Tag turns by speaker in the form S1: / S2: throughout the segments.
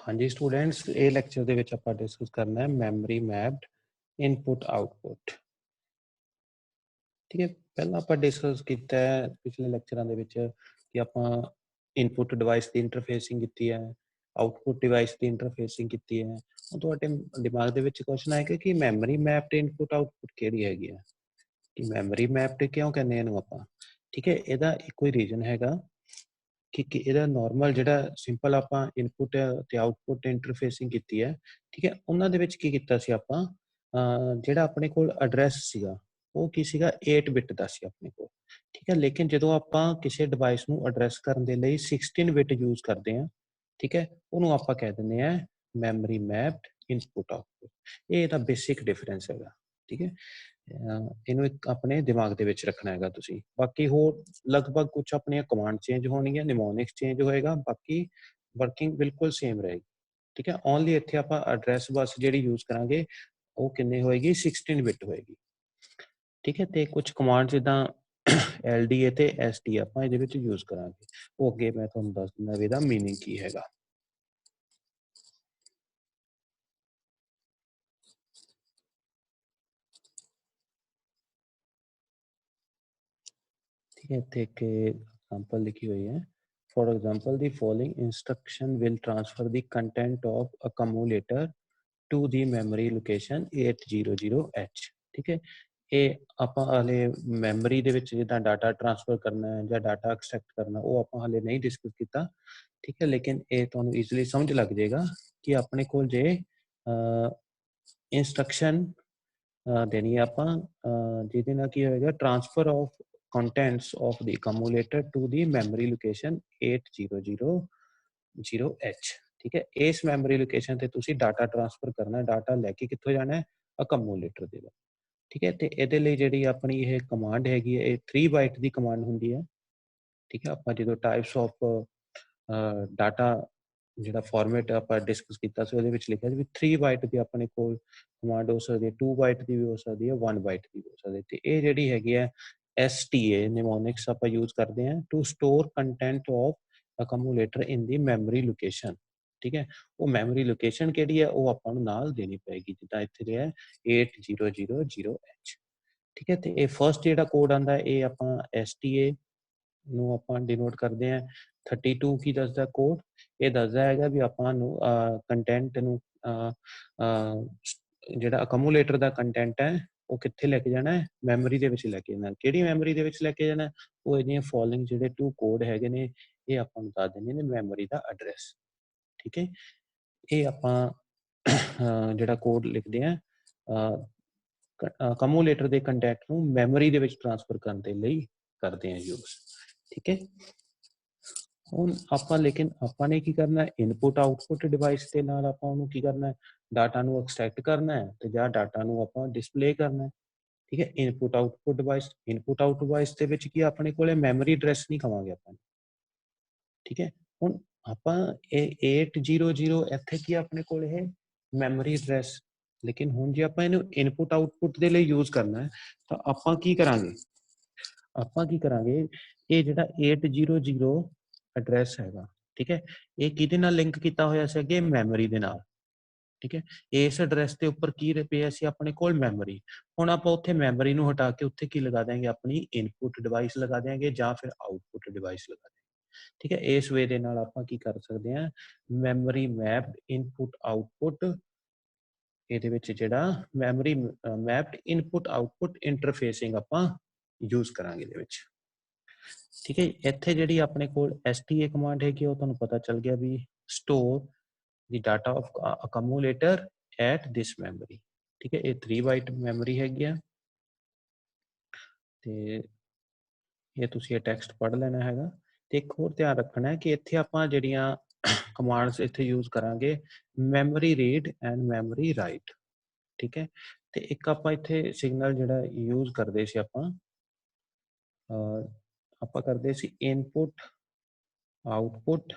S1: हाँ जी स्टूडेंट्स, ये लैक्चर ਦੇ ਵਿੱਚ ਆਪਾਂ ਡਿਸਕਸ ਕਰਨਾ ਹੈ ਮੈਮਰੀ ਮੈਪਡ ਇਨਪੁਟ ਆਊਟਪੁੱਟ। ਠੀਕ ਹੈ, ਪਹਿਲਾਂ ਆਪਾਂ ਡਿਸਕਸ ਕੀਤਾ ਹੈ ਪਿਛਲੇ ਲੈਕਚਰਾਂ ਦੇ ਵਿੱਚ ਕਿ ਆਪਾਂ ਇਨਪੁਟ ਡਿਵਾਈਸ ਦੀ ਇੰਟਰਫੇਸਿੰਗ ਕੀਤੀ ਹੈ, ਆਊਟਪੁੱਟ ਡਿਵਾਈਸ ਦੀ ਇੰਟਰਫੇਸਿੰਗ ਕੀਤੀ ਹੈ। ਹੁਣ ਤੁਹਾਡੇ ਦਿਮਾਗ ਦੇ ਵਿੱਚ ਕੁਐਸਚਨ ਆਏਗਾ ਕਿ ਮੈਮਰੀ ਮੈਪਡ ਇਨਪੁਟ ਆਊਟਪੁੱਟ ਕਿਹੜੀ ਹੈਗੀ ਹੈ, ਕਿ ਮੈਮਰੀ ਮੈਪਡ ਕਿਉਂ ਕਹਿੰਦੇ ਇਹਨੂੰ ਆਪਾਂ। ਠੀਕ ਹੈ, ਇਹਦਾ ਇੱਕੋ ਹੀ ਰੀਜ਼ਨ ਹੈਗਾ ਕਿ ਇਹਦਾ ਨੋਰਮਲ ਜਿਹੜਾ ਸਿੰਪਲ ਆਪਾਂ ਇਨਪੁਟ ਤੇ ਆਊਟਪੁੱਟ ਇੰਟਰਫੇਸਿੰਗ ਕੀਤੀ ਹੈ। ਠੀਕ ਹੈ, ਉਹਨਾਂ ਦੇ ਵਿੱਚ ਕੀ ਕੀਤਾ ਸੀ ਆਪਾਂ, ਜਿਹੜਾ ਆਪਣੇ ਕੋਲ ਐਡਰੈਸ ਸੀਗਾ ਉਹ ਕੀ ਸੀਗਾ 8 ਬਿਟ ਦਾ ਸੀ ਆਪਣੇ ਕੋਲ। ਠੀਕ ਹੈ, ਲੇਕਿਨ ਜਦੋਂ ਆਪਾਂ ਕਿਸੇ ਡਿਵਾਈਸ ਨੂੰ ਐਡਰੈਸ ਕਰਨ ਦੇ ਲਈ 16 ਬਿਟ ਯੂਜ਼ ਕਰਦੇ ਹਾਂ, ਠੀਕ ਹੈ, ਉਹਨੂੰ ਆਪਾਂ ਕਹਿ ਦਿੰਦੇ ਆ ਮੈਮਰੀ ਮੈਪਡ ਇਨਪੁਟ ਆਊਟਪੁੱਟ। ਇਹ ਇਹਦਾ ਬੇਸਿਕ ਡਿਫਰੈਂਸ ਹੈਗਾ। ਠੀਕ ਹੈ, ਇਹਨੂੰ ਇੱਕ ਆਪਣੇ ਦਿਮਾਗ ਦੇ ਵਿੱਚ ਰੱਖਣਾ ਹੈਗਾ ਤੁਸੀਂ। ਬਾਕੀ ਹੋਰ ਲਗਭਗ ਕੁਝ ਆਪਣੀਆਂ ਕਮਾਂਡ ਚੇਂਜ ਹੋਣਗੀਆਂ, ਨਿਮੋਨਿਕਸ ਚੇਂਜ ਹੋਏਗਾ, ਬਾਕੀ ਵਰਕਿੰਗ ਬਿਲਕੁਲ ਸੇਮ ਰਹੇਗੀ। ਠੀਕ ਹੈ, ਓਨਲੀ ਇੱਥੇ ਆਪਾਂ ਐਡਰੈਸ ਬਸ ਜਿਹੜੀ ਯੂਜ਼ ਕਰਾਂਗੇ ਉਹ ਕਿੰਨੇ ਹੋਏਗੀ 16 ਬਿਟ ਹੋਏਗੀ। ਠੀਕ ਹੈ, ਤੇ ਕੁਝ ਕਮਾਂਡ ਜਿੱਦਾਂ LDA ਤੇ SD ਆਪਾਂ ਇਹਦੇ ਵਿੱਚ ਯੂਜ਼ ਕਰਾਂਗੇ, ਉਹ ਅੱਗੇ ਮੈਂ ਤੁਹਾਨੂੰ ਦੱਸ ਦਿੰਦਾ ਵੀ ਇਹਦਾ ਮੀਨਿੰਗ ਕੀ ਹੈਗਾ। ठीक है, ਇੱਥੇ ਇੱਕ ਐਗਜ਼ਾਮਪਲ ਲਿਖੀ ਹੋਈ ਹੈ। For example, the following instruction will transfer the content of accumulator to the memory location 800H। ठीक है, ਇਹ ਆਪਾਂ ਹਾਲੇ ਮੈਮਰੀ ਦੇ ਵਿੱਚ ਜਿੱਦਾਂ ਡਾਟਾ ਟ੍ਰਾਂਸਫਰ ਕਰਨਾ ਹੈ ਜਾਂ ਡਾਟਾ ਐਕਸਟ੍ਰੈਕਟ ਕਰਨਾ ਉਹ ਆਪਾਂ ਹਾਲੇ ਨਹੀਂ ਡਿਸਕਸ ਕੀਤਾ। ਠੀਕ ਹੈ, ਲੇਕਿਨ ਇਹ ਤੁਹਾਨੂੰ ਈਜ਼ੀਲੀ ਸਮਝ ਲੱਗ ਜਾਏਗਾ ਕਿ ਆਪਣੇ ਕੋਲ ਜੇ ਇੰਸਟਰਕਸ਼ਨ ਦੇਣੀ ਆਪਾਂ ਜਿਹਦੇ ਨਾਲ ਕੀ ਹੋਏਗਾ transfer of contents of the accumulator to the memory location 800H। ठीक है, इस memory location ਤੇ ਤੁਸੀਂ ਡਾਟਾ ਟ੍ਰਾਂਸਫਰ ਕਰਨਾ ਹੈ। ਡਾਟਾ ਲੈ ਕੇ ਕਿੱਥੋਂ ਜਾਣਾ ਹੈ, accumulator ਦੇ ਵਿੱਚ। ਠੀਕ ਹੈ, ਤੇ ਇਹਦੇ ਲਈ ਜਿਹੜੀ ਆਪਣੀ ਇਹ ਕਮਾਂਡ ਹੈਗੀ ਹੈ ਇਹ 3 ਬਾਈਟ ਦੀ ਕਮਾਂਡ ਹੁੰਦੀ ਹੈ। ਠੀਕ ਹੈ, ਆਪਾਂ ਜਦੋਂ ਟਾਈਪਸ ਆਫ ਡਾਟਾ ਜਿਹੜਾ ਫਾਰਮੈਟ ਆਪਾਂ ਡਿਸਕਸ ਕੀਤਾ ਸੀ ਉਹਦੇ ਵਿੱਚ ਲਿਖਿਆ ਸੀ ਵੀ 3 ਬਾਈਟ ਦੀ ਆਪਣੇ ਕੋਲ ਕਮਾਂਡ ਹੋ ਸਕਦੀ ਹੈ, 2 ਬਾਈਟ ਦੀ ਵੀ ਹੋ ਸਕਦੀ ਹੈ, 1 ਬਾਈਟ ਦੀ ਵੀ ਹੋ ਸਕਦੀ ਹੈ। ਤੇ ਇਹ ਜਿਹੜੀ ਹੈਗੀ ਹੈ STA ਨਿਮੋਨਿਕਸ ਆਪਾਂ ਯੂਜ਼ ਕਰਦੇ ਹਾਂ to store content of ਅਕਮੂਲੇਟਰ in the memory location. ਠੀਕ ਹੈ, ਉਹ ਮੈਮਰੀ ਲੋਕੇਸ਼ਨ ਕਿਹੜੀ ਹੈ ਉਹ ਆਪਾਂ ਨੂੰ ਨਾਲ ਦੇਣੀ ਪਏਗੀ, ਜਿੱਦਾਂ ਇੱਥੇ ਰਿਹਾ 8000H। ਠੀਕ ਹੈ, ਤੇ ਇਹ ਫਸਟ ਜਿਹੜਾ ਕੋਡ ਆਉਂਦਾ ਇਹ ਆਪਾਂ STA ਨੂੰ ਆਪਾਂ ਡਿਨੋਟ ਕਰਦੇ ਹਾਂ। 32 ਕੀ ਦੱਸਦਾ ਕੋਡ, ਇਹ ਦੱਸਦਾ ਹੈਗਾ ਵੀ ਆਪਾਂ ਨੂੰ ਕੰਟੈਂਟ ਨੂੰ ਜਿਹੜਾ ਅਕਮੂਲੇਟਰ ਦਾ ਕੰਟੈਂਟ ਹੈ ਉਹ ਕਿੱਥੇ ਲੈ ਕੇ ਜਾਣਾ ਹੈ, ਮੈਮਰੀ ਦੇ ਵਿੱਚ ਲੈ ਕੇ ਜਾਣਾ। ਕਿਹੜੀ ਮੈਮਰੀ ਦੇ ਵਿੱਚ ਲੈ ਕੇ ਜਾਣਾ, ਉਹ ਇਹਦੀਆਂ ਫੋਲੋਇੰਗ ਜਿਹੜੇ 2 ਕੋਡ ਹੈਗੇ ਨੇ ਇਹ ਆਪਾਂ ਨੂੰ ਦੱਸ ਦਿੰਦੇ ਨੇ ਮੈਮਰੀ ਦਾ ਐਡਰੈਸ। ਠੀਕ ਹੈ, ਇਹ ਆਪਾਂ ਜਿਹੜਾ ਕੋਡ ਲਿਖਦੇ ਆ ਅਕਮੂਲੇਟਰ ਦੇ ਕੰਟੈਂਟ ਨੂੰ ਮੈਮਰੀ ਦੇ ਵਿੱਚ ਟ੍ਰਾਂਸਫਰ ਕਰਨ ਦੇ ਲਈ ਕਰਦੇ ਆ ਯੂਜ਼। ਠੀਕ ਹੈ, ਹੁਣ ਆਪਾਂ ਲੇਕਿਨ ਆਪਾਂ ਨੇ ਕੀ ਕਰਨਾ, ਇਨਪੁਟ ਆਊਟਪੁੱਟ ਡਿਵਾਈਸ ਦੇ ਨਾਲ ਆਪਾਂ ਉਹਨੂੰ ਕੀ ਕਰਨਾ ਹੈ, ਡਾਟਾ ਨੂੰ ਐਕਸਟ੍ਰੈਕਟ ਕਰਨਾ ਹੈ ਤੇ ਜਾਂ ਡਾਟਾ ਨੂੰ ਆਪਾਂ ਡਿਸਪਲੇ ਕਰਨਾ ਹੈ। ਠੀਕ ਹੈ, input output device, input out device ਦੇ ਵਿੱਚ ਕੀ ਆਪਣੇ ਕੋਲੇ ਮੈਮਰੀ ਐਡਰੈਸ ਨਹੀਂ ਕਵਾਂਗੇ ਆਪਾਂ। ਠੀਕ ਹੈ, ਹੁਣ ਆਪਾਂ ਇਹ 800 ਇੱਥੇ ਕੀ ਆਪਣੇ ਕੋਲ ਇਹ ਮੈਮਰੀ ਐਡਰੈਸ, ਲੇਕਿਨ ਹੁਣ ਜੇ ਆਪਾਂ ਇਹਨੂੰ ਇਨਪੁਟ ਆਊਟਪੁੱਟ ਦੇ ਲਈ ਯੂਜ਼ ਕਰਨਾ ਹੈ ਤਾਂ ਆਪਾਂ ਕੀ ਕਰਾਂਗੇ, ਆਪਾਂ ਕੀ ਕਰਾਂਗੇ ਇਹ ਜਿਹੜਾ 800 ਐਡਰੈਸ ਹੈਗਾ, ਠੀਕ ਹੈ, ਇਹ ਕਿਹਦੇ ਨਾਲ ਲਿੰਕ ਕੀਤਾ ਹੋਇਆ ਸੀ ਅੱਗੇ, ਮੈਮਰੀ ਦੇ ਨਾਲ। ਠੀਕ ਹੈ, ਇਸ ਐਡਰੈਸ ਦੇ ਉੱਪਰ ਕੀ ਪਿਆ ਸੀ ਆਪਣੇ ਕੋਲ, ਮੈਮਰੀ। ਹੁਣ ਆਪਾਂ ਉੱਥੇ ਮੈਮਰੀ ਨੂੰ ਹਟਾ ਕੇ ਉੱਥੇ ਕੀ ਲਗਾ ਦਿਆਂਗੇ, ਆਪਣੀ ਇਨਪੁਟ ਡਿਵਾਈਸ ਲਗਾ ਦਿਆਂਗੇ ਜਾਂ ਫਿਰ ਆਊਟਪੁੱਟ ਡਿਵਾਈਸ ਲਗਾ ਦਿਆਂਗੇ। ਠੀਕ ਹੈ, ਇਸ ਵੇ ਦੇ ਨਾਲ ਆਪਾਂ ਕੀ ਕਰ ਸਕਦੇ ਹਾਂ, ਮੈਮਰੀ ਮੈਪਡ ਇਨਪੁਟ ਆਊਟਪੁੱਟ, ਇਹਦੇ ਵਿੱਚ ਜਿਹੜਾ ਮੈਮਰੀ ਮੈਪਡ ਇਨਪੁਟ ਆਊਟਪੁੱਟ ਇੰਟਰਫੇਸਿੰਗ ਆਪਾਂ ਯੂਜ਼ ਕਰਾਂਗੇ ਇਹਦੇ ਵਿੱਚ। ਠੀਕ ਹੈ, ਇੱਥੇ ਜਿਹੜੀ ਆਪਣੇ ਕੋਲ STA ਕਮਾਂਡ ਹੈਗੀ ਉਹ ਤੁਹਾਨੂੰ ਪਤਾ ਚੱਲ ਗਿਆ ਵੀ ਸਟੋਰ ਦੀ data of accumulator at this memory. ਠੀਕ ਹੈ, ਇਹ 3 ਬਾਈਟ ਮੈਮਰੀ ਹੈਗੀ ਆ ਤੇ ਇਹ ਤੁਸੀਂ ਇਹ ਟੈਕਸਟ ਪੜ੍ਹ ਲੈਣਾ ਹੈਗਾ। ਤੇ ਇੱਕ ਹੋਰ ਧਿਆਨ ਰੱਖਣਾ ਹੈ ਕਿ ਇੱਥੇ ਆਪਾਂ ਜਿਹੜੀਆਂ ਕਮਾਂਡਸ ਇੱਥੇ ਯੂਜ਼ ਕਰਾਂਗੇ memory read and memory right. ਠੀਕ ਹੈ, ਤੇ ਇੱਕ ਆਪਾਂ ਇੱਥੇ ਸਿਗਨਲ ਜਿਹੜਾ ਯੂਜ਼ ਕਰਦੇ ਸੀ ਆਪਾਂ ਕਰਦੇ ਸੀ ਇਨਪੁਟ ਆਊਟਪੁੱਟ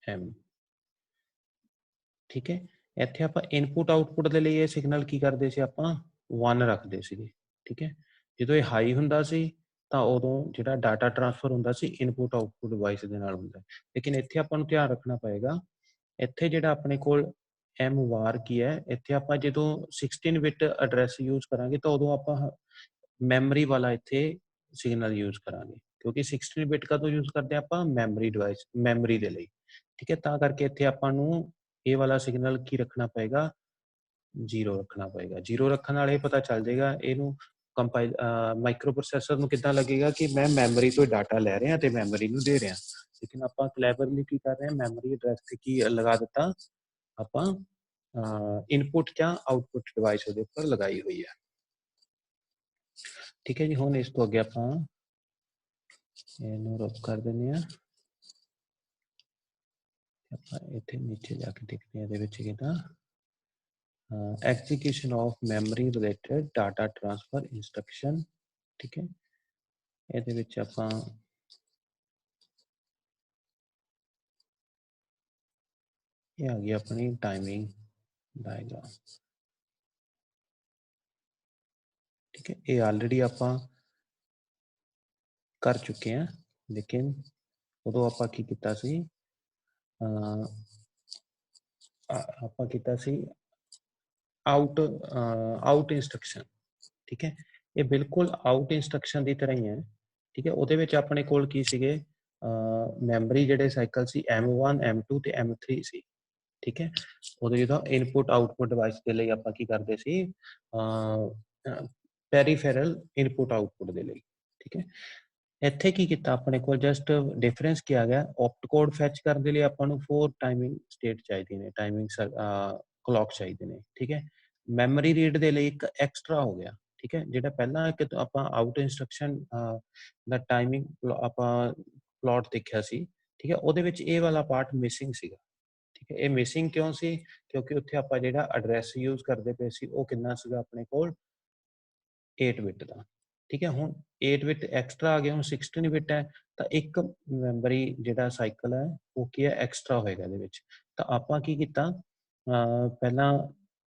S1: /m। ਠੀਕ ਹੈ, ਇੱਥੇ ਆਪਾਂ ਇਨਪੁਟ ਆਊਟਪੁੱਟ ਦੇ ਲਈ ਇਹ ਸਿਗਨਲ ਕੀ ਕਰਦੇ ਸੀ ਆਪਾਂ 1 ਰੱਖਦੇ ਸੀਗੇ। ਠੀਕ ਹੈ, ਜਦੋਂ ਇਹ ਹਾਈ ਹੁੰਦਾ ਸੀ ਤਾਂ ਉਦੋਂ ਜਿਹੜਾ ਡਾਟਾ ਟ੍ਰਾਂਸਫਰ ਹੁੰਦਾ ਸੀ ਇਨਪੁਟ ਆਊਟਪੁਟ ਡਿਵਾਈਸ ਦੇ ਨਾਲ ਹੁੰਦਾ। ਲੇਕਿਨ ਇੱਥੇ ਆਪਾਂ ਨੂੰ ਧਿਆਨ ਰੱਖਣਾ ਪਏਗਾ, ਇੱਥੇ ਜਿਹੜਾ ਆਪਣੇ ਕੋਲ var ਕੀ ਹੈ, ਇੱਥੇ ਆਪਾਂ ਜਦੋਂ 16 ਬਿਟ ਐਡਰੈਸ ਯੂਜ਼ ਕਰਾਂਗੇ ਤਾਂ ਉਦੋਂ ਆਪਾਂ ਮੈਮਰੀ ਵਾਲਾ ਇੱਥੇ ਸਿਗਨਲ ਯੂਜ਼ ਕਰਾਂਗੇ, ਕਿਉਂਕਿ 16 ਬਿਟ ਕਦੋਂ ਯੂਜ਼ ਕਰਦੇ ਆਪਾਂ ਮੈਮਰੀ ਡਿਵਾਈਸ, ਮੈਮਰੀ ਦੇ ਲਈ, ਠੀਕ ਹੈ। ਤਾਂ ਕਰਕੇ ਇੱਥੇ ਆਪਾਂ ਨੂੰ ਇਹ ਵਾਲਾ ਸਿਗਨਲ ਕੀ ਰੱਖਣਾ ਪਏਗਾ, 0 ਰੱਖਣਾ ਪਏਗਾ। 0 ਰੱਖਣ ਨਾਲ ਇਹ ਪਤਾ ਚੱਲ ਜਾਏਗਾ ਇਹਨੂੰ ਕੰਪਾਈਲ ਮਾਈਕਰੋ ਪ੍ਰੋਸੈਸਰ ਨੂੰ ਕਿੱਦਾਂ ਲੱਗੇਗਾ ਕਿ ਮੈਂ ਮੈਮਰੀ ਤੋਂ ਡਾਟਾ ਲੈ ਰਿਹਾ ਤੇ ਮੈਮਰੀ ਨੂੰ ਦੇ ਰਿਹਾ। ਲੇਕਿਨ ਆਪਾਂ ਕਲੈਵਰਲੀ ਕੀ ਕਰ ਰਹੇ ਹਾਂ, ਮੈਮਰੀ ਐਡਰੈਸ ਤੇ ਕੀ ਲਗਾ ਦਿੱਤਾ ਆਪਾਂ, ਇਨਪੁਟ ਜਾਂ ਆਊਟਪੁੱਟ ਡਿਵਾਈਸ ਉਹਦੇ ਉੱਪਰ ਲਗਾਈ ਹੋਈ ਹੈ, ਠੀਕ ਹੈ ਜੀ। ਹੁਣ ਇਸ ਤੋਂ ਅੱਗੇ ਆਪਾਂ ਇਹਨੂੰ ਰੋਕ ਕਰ ਦਿੰਦੇ ਹਾਂ, ਆਪਾਂ ਇੱਥੇ ਨੀਚੇ ਜਾ ਕੇ ਦੇਖਦੇ ਹਾਂ ਇਹਦੇ ਵਿੱਚ ਕਿਦਾਂ execution of memory related data transfer instruction, ठीक है। ਇਹਦੇ ਵਿੱਚ ਆਪਾਂ ਇਹ ਆ ਗਈ ਆਪਣੀ ਟਾਈਮਿੰਗ ਡਾਇਗਰਾਮ, ठीक है। ਇਹ ਆਲਰੇਡੀ ਆਪਾਂ ਕਰ ਚੁੱਕੇ ਹਾਂ, ਲੇਕਿਨ ਉਦੋਂ ਆਪਾਂ ਕੀ ਕੀਤਾ ਸੀ, ਆਪਾਂ ਕੀਤਾ ਸੀ ਆਊਟ ਇੰਸਟਰਕਸ਼ਨ, ਠੀਕ ਹੈ। ਇਹ ਬਿਲਕੁਲ ਆਊਟ ਇੰਸਟਰਕਸ਼ਨ ਦੀ ਤਰ੍ਹਾਂ ਹੀ ਹੈ, ਠੀਕ ਹੈ। ਉਹਦੇ ਵਿੱਚ ਆਪਣੇ ਕੋਲ ਕੀ ਸੀਗੇ, ਮੈਮਰੀ ਜਿਹੜੇ ਸਾਈਕਲ ਸੀ M1 M2 ਤੇ M3 ਸੀ, ਠੀਕ ਹੈ। ਉਹਦੇ ਜਦੋਂ ਇਨਪੁਟ ਆਊਟਪੁੱਟ ਡਿਵਾਈਸ ਦੇ ਲਈ ਆਪਾਂ ਕੀ ਕਰਦੇ ਸੀ, ਪੈਰੀਫੇਰਲ ਇਨਪੁਟ ਆਊਟਪੁੱਟ ਦੇ ਲਈ, ਠੀਕ ਹੈ। ਇੱਥੇ ਕੀ ਕੀਤਾ ਆਪਣੇ ਕੋਲ, ਜਸਟ ਡਿਫਰੈਂਸ ਕੀ ਆ ਗਿਆ, ਓਪਟ ਕੋਡ ਫੈਚ ਕਰਨ ਦੇ ਲਈ ਆਪਾਂ ਨੂੰ 4 ਟਾਈਮਿੰਗ ਸਟੇਟ ਚਾਹੀਦੀ ਨੇ, ਟਾਈਮਿੰਗ ਕਲੌਕ ਚਾਹੀਦੇ ਨੇ, ਠੀਕ ਹੈ। ਮੈਮਰੀ ਰੀਡ ਦੇ ਲਈ ਇੱਕ ਐਕਸਟਰਾ ਹੋ ਗਿਆ, ਠੀਕ ਹੈ। ਜਿਹੜਾ ਪਹਿਲਾਂ ਇੱਕ ਆਪਾਂ ਆਊਟ ਇੰਸਟਰਕਸ਼ਨ ਦਾ ਟਾਈਮਿੰਗ ਆਪਾਂ ਪਲਾਟ ਦੇਖਿਆ ਸੀ, ਠੀਕ ਹੈ, ਉਹਦੇ ਵਿੱਚ ਇਹ ਵਾਲਾ ਪਾਰਟ ਮਿਸਿੰਗ ਸੀਗਾ, ਠੀਕ ਹੈ। ਇਹ ਮਿਸਿੰਗ ਕਿਉਂ ਸੀ, ਕਿਉਂਕਿ ਉੱਥੇ ਆਪਾਂ ਜਿਹੜਾ ਐਡਰੈਸ ਯੂਜ਼ ਕਰਦੇ ਪਏ ਸੀ ਉਹ ਕਿੰਨਾ ਸੀਗਾ ਆਪਣੇ ਕੋਲ 8 ਬਿਟ ਦਾ, ਠੀਕ ਹੈ। ਹੁਣ 8 ਬਿਟ ਐਕਸਟਰਾ ਆ ਗਿਆ, ਹੁਣ 16 ਬਿਟ ਹੈ, ਤਾਂ ਇੱਕ ਮੈਮਰੀ ਜਿਹੜਾ ਸਾਈਕਲ ਹੈ ਉਹ ਕੀ ਹੈ, ਐਕਸਟਰਾ ਹੋਏਗਾ ਇਹਦੇ ਵਿੱਚ। ਤਾਂ ਆਪਾਂ ਕੀ ਕੀਤਾ, ਪਹਿਲਾਂ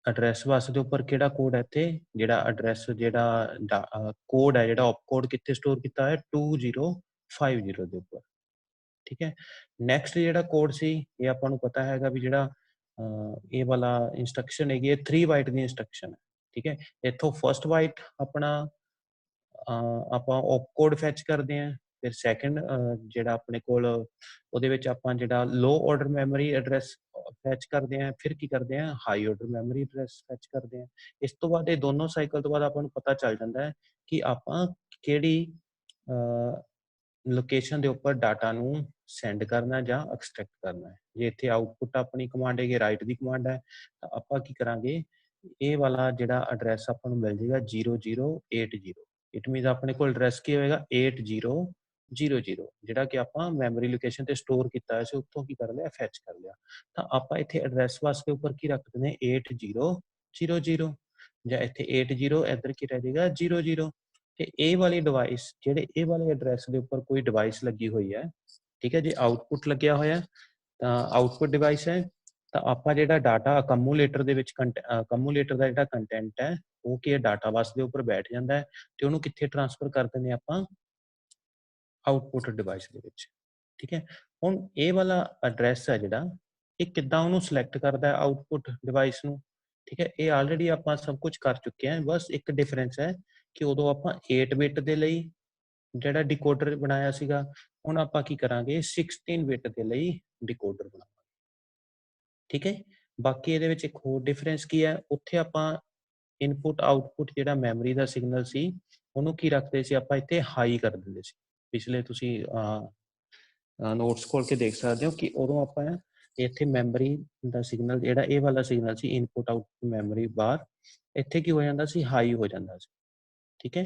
S1: ਐਡਰੈਸ ਵਾਸਤੇ ਦੇ ਉੱਪਰ ਕਿਹੜਾ ਕੋਡ ਹੈ, ਇੱਥੇ ਜਿਹੜਾ ਐਡਰੈਸ ਜਿਹੜਾ ਕੋਡ ਹੈ, ਜਿਹੜਾ op ਕੋਡ ਕਿੱਥੇ ਸਟੋਰ ਕੀਤਾ ਹੈ 2050 ਦੇ ਉੱਪਰ, ਠੀਕ ਹੈ। ਨੈਕਸਟ ਜਿਹੜਾ ਕੋਡ ਸੀ, ਇਹ ਆਪਾਂ ਨੂੰ ਪਤਾ ਹੈਗਾ ਵੀ ਜਿਹੜਾ ਇਹ ਵਾਲਾ ਇੰਸਟਰਕਸ਼ਨ ਹੈਗੀ, ਇਹ 3 ਬਾਈਟ ਦੀ ਇੰਸਟਰਕਸ਼ਨ ਹੈ, ਠੀਕ ਹੈ। ਇੱਥੋਂ ਫਸਟ ਬਾਈਟ ਆਪਣਾ ਆਪਾਂ op ਕੋਡ ਫੈਚ ਕਰਦੇ ਹਾਂ, ਫਿਰ ਸੈਕੰਡ ਜਿਹੜਾ ਆਪਣੇ ਕੋਲ ਉਹਦੇ ਵਿੱਚ ਆਪਾਂ ਜਿਹੜਾ ਲੋ ਆਰਡਰ ਮੈਮਰੀ ਐਡਰੈਸ ਫੈਚ ਕਰਦੇ ਹਾਂ, ਫਿਰ ਕੀ ਕਰਦੇ ਹਾਂ ਹਾਈ ਆਰਡਰ ਮੈਮਰੀ ਐਡਰੈਸ ਫੈਚ ਕਰਦੇ ਹਾਂ। ਇਸ ਤੋਂ ਬਾਅਦ ਇਹ ਦੋਨੋਂ ਸਾਈਕਲ ਤੋਂ ਬਾਅਦ ਆਪਾਂ ਨੂੰ ਪਤਾ ਚੱਲ ਜਾਂਦਾ ਹੈ ਕਿ ਆਪਾਂ ਕਿਹੜੀ ਲੋਕੇਸ਼ਨ ਦੇ ਉੱਪਰ ਡਾਟਾ ਨੂੰ ਸੈਂਡ ਕਰਨਾ ਜਾਂ ਐਕਸਟ੍ਰੈਕਟ ਕਰਨਾ ਹੈ। ਜੇ ਇੱਥੇ ਆਊਟਪੁੱਟ ਆਪਣੀ ਕਮਾਂਡ ਹੈਗੀ, ਰਾਈਟ ਦੀ ਕਮਾਂਡ ਹੈ, ਤਾਂ ਆਪਾਂ ਕੀ ਕਰਾਂਗੇ, ਇਹ ਵਾਲਾ ਜਿਹੜਾ ਐਡਰੈਸ ਆਪਾਂ ਨੂੰ ਮਿਲ ਜਾਏਗਾ 0080, ਇਟ ਮੀਨਸ ਆਪਣੇ ਕੋਲ ਐਡਰੈਸ ਕੀ ਹੋਏਗਾ 8000, ਜਿਹੜਾ ਕਿ ਆਪਾਂ ਮੈਮਰੀ ਲੋਕੇਸ਼ਨ ਤੇ ਸਟੋਰ ਕੀਤਾ ਹੋਇਆ ਸੀ, ਉੱਥੋਂ ਕੀ ਕਰ ਲਿਆ, ਫੈਚ ਕਰ ਲਿਆ। ਤਾਂ ਆਪਾਂ ਇੱਥੇ ਐਡਰੈਸ ਵਾਸਤੇ ਉੱਪਰ ਕੀ ਰੱਖ ਦਿੰਦੇ 8000, ਜਾਂ ਇੱਥੇ 80, ਇੱਧਰ ਕੀ ਰਹਿ ਜਾਏਗਾ 00। ਤੇ ਇਹ ਵਾਲੀ ਡਿਵਾਈਸ, ਜਿਹੜੇ ਇਹ ਵਾਲੇ ਐਡਰੈਸ ਦੇ ਉੱਪਰ ਕੋਈ ਡਿਵਾਈਸ ਲੱਗੀ ਹੋਈ ਹੈ, ਠੀਕ ਹੈ, ਜੇ ਆਊਟਪੁੱਟ ਲੱਗਿਆ ਹੋਇਆ ਤਾਂ ਆਊਟਪੁੱਟ ਡਿਵਾਈਸ ਹੈ, ਤਾਂ ਆਪਾਂ ਜਿਹੜਾ ਡਾਟਾ ਅਕਮੂਲੇਟਰ ਦੇ ਵਿੱਚ ਅਕਮੂਲੇਟਰ ਦਾ ਜਿਹੜਾ ਕੰਟੈਂਟ ਹੈ ਉਹ ਕੀ ਹੈ, ਡਾਟਾ ਬੱਸ ਦੇ ਉੱਪਰ ਬੈਠ ਜਾਂਦਾ ਹੈ ਤੇ ਉਹਨੂੰ ਕਿੱਥੇ ਟ੍ਰਾਂਸਫਰ ਕਰ ਦਿੰਦੇ ਆਪਾਂ, ਆਊਟਪੁੱਟ ਡਿਵਾਈਸ ਦੇ ਵਿੱਚ, ਠੀਕ ਹੈ। ਹੁਣ ਇਹ ਵਾਲਾ ਐਡਰੈਸ ਹੈ ਜਿਹੜਾ, ਇਹ ਕਿੱਦਾਂ ਉਹਨੂੰ ਸਿਲੈਕਟ ਕਰਦਾ ਹੈ ਆਊਟਪੁੱਟ ਡਿਵਾਈਸ ਨੂੰ, ਠੀਕ ਹੈ। ਇਹ ਆਲਰੇਡੀ ਆਪਾਂ ਸਭ ਕੁਝ ਕਰ ਚੁੱਕੇ ਹਾਂ, ਬਸ ਇੱਕ ਡਿਫਰੈਂਸ ਹੈ ਕਿ ਉਦੋਂ ਆਪਾਂ 8 ਬਿਟ ਦੇ ਲਈ ਜਿਹੜਾ ਡਿਕੋਡਰ ਬਣਾਇਆ ਸੀਗਾ, ਹੁਣ ਆਪਾਂ ਕੀ ਕਰਾਂਗੇ 16 ਬਿਟ ਦੇ ਲਈ ਡਿਕੋਡਰ ਬਣਾਵਾਂਗੇ, ਠੀਕ ਹੈ। ਬਾਕੀ ਇਹਦੇ ਵਿੱਚ ਇੱਕ ਹੋਰ ਡਿਫਰੈਂਸ ਕੀ ਹੈ, ਉੱਥੇ ਆਪਾਂ ਇਨਪੁਟ ਆਊਟਪੁੱਟ ਜਿਹੜਾ ਮੈਮਰੀ ਦਾ ਸਿਗਨਲ ਸੀ ਉਹਨੂੰ ਕੀ ਰੱਖਦੇ ਸੀ, ਆਪਾਂ ਇੱਥੇ ਹਾਈ ਕਰ ਦਿੰਦੇ ਸੀ। ਪਿਛਲੇ ਤੁਸੀਂ ਨੋਟਸ ਖੋਲ ਕੇ ਦੇਖ ਸਕਦੇ ਹੋ ਕਿ ਉਦੋਂ ਆਪਾਂ ਇੱਥੇ ਮੈਮਰੀ ਦਾ ਸਿਗਨਲ ਜਿਹੜਾ ਇਹ ਵਾਲਾ ਸਿਗਨਲ ਸੀ ਇਨਪੁਟ ਆਊਟਪੁੱਟ ਮੈਮਰੀ ਬਾਰ, ਇੱਥੇ ਕੀ ਹੋ ਜਾਂਦਾ ਸੀ, ਹਾਈ ਹੋ ਜਾਂਦਾ ਸੀ, ਠੀਕ ਹੈ।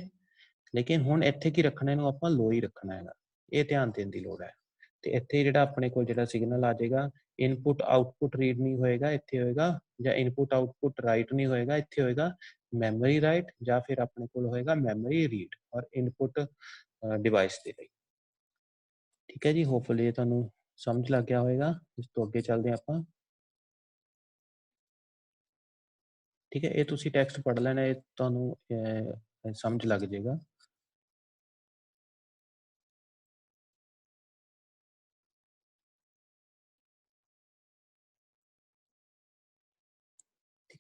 S1: ਲੇਕਿਨ ਹੁਣ ਇੱਥੇ ਕੀ ਰੱਖਣਾ, ਇਹਨੂੰ ਆਪਾਂ ਲੋ ਹੀ ਰੱਖਣਾ ਹੈਗਾ, ਇਹ ਧਿਆਨ ਦੇਣ ਦੀ ਲੋੜ ਹੈ। ਤੇ ਇੱਥੇ ਜਿਹੜਾ ਆਪਣੇ ਕੋਲ ਜਿਹੜਾ ਸਿਗਨਲ ਆ ਜਾਏਗਾ, ਇਨਪੁਟ ਆਊਟਪੁੱਟ ਰੀਡ ਨਹੀਂ ਹੋਏਗਾ, ਇੱਥੇ ਹੋਏਗਾ, ਜਾਂ ਇਨਪੁਟ ਆਊਟਪੁੱਟ ਰਾਈਟ ਨਹੀਂ ਹੋਏਗਾ, ਇੱਥੇ ਹੋਏਗਾ ਮੈਮਰੀ ਰਾਈਟ, ਜਾਂ ਫਿਰ ਆਪਣੇ ਕੋਲ ਹੋਏਗਾ ਮੈਮਰੀ ਰੀਡ ਔਰ ਇਨਪੁਟ ਡਿਵਾਈਸ ਦੇ ਲਈ, ਠੀਕ ਹੈ ਜੀ। ਹੋਪਫੁਲੀ ਇਹ ਤੁਹਾਨੂੰ ਸਮਝ ਲੱਗ ਗਿਆ ਹੋਏਗਾ। ਇਸ ਤੋਂ ਅੱਗੇ ਚੱਲਦੇ ਹਾਂ ਆਪਾਂ, ਠੀਕ ਹੈ। ਇਹ ਤੁਸੀਂ ਟੈਕਸਟ ਪੜ੍ਹ ਲੈਣਾ, ਇਹ ਤੁਹਾਨੂੰ ਸਮਝ ਲੱਗ ਜਾਏਗਾ।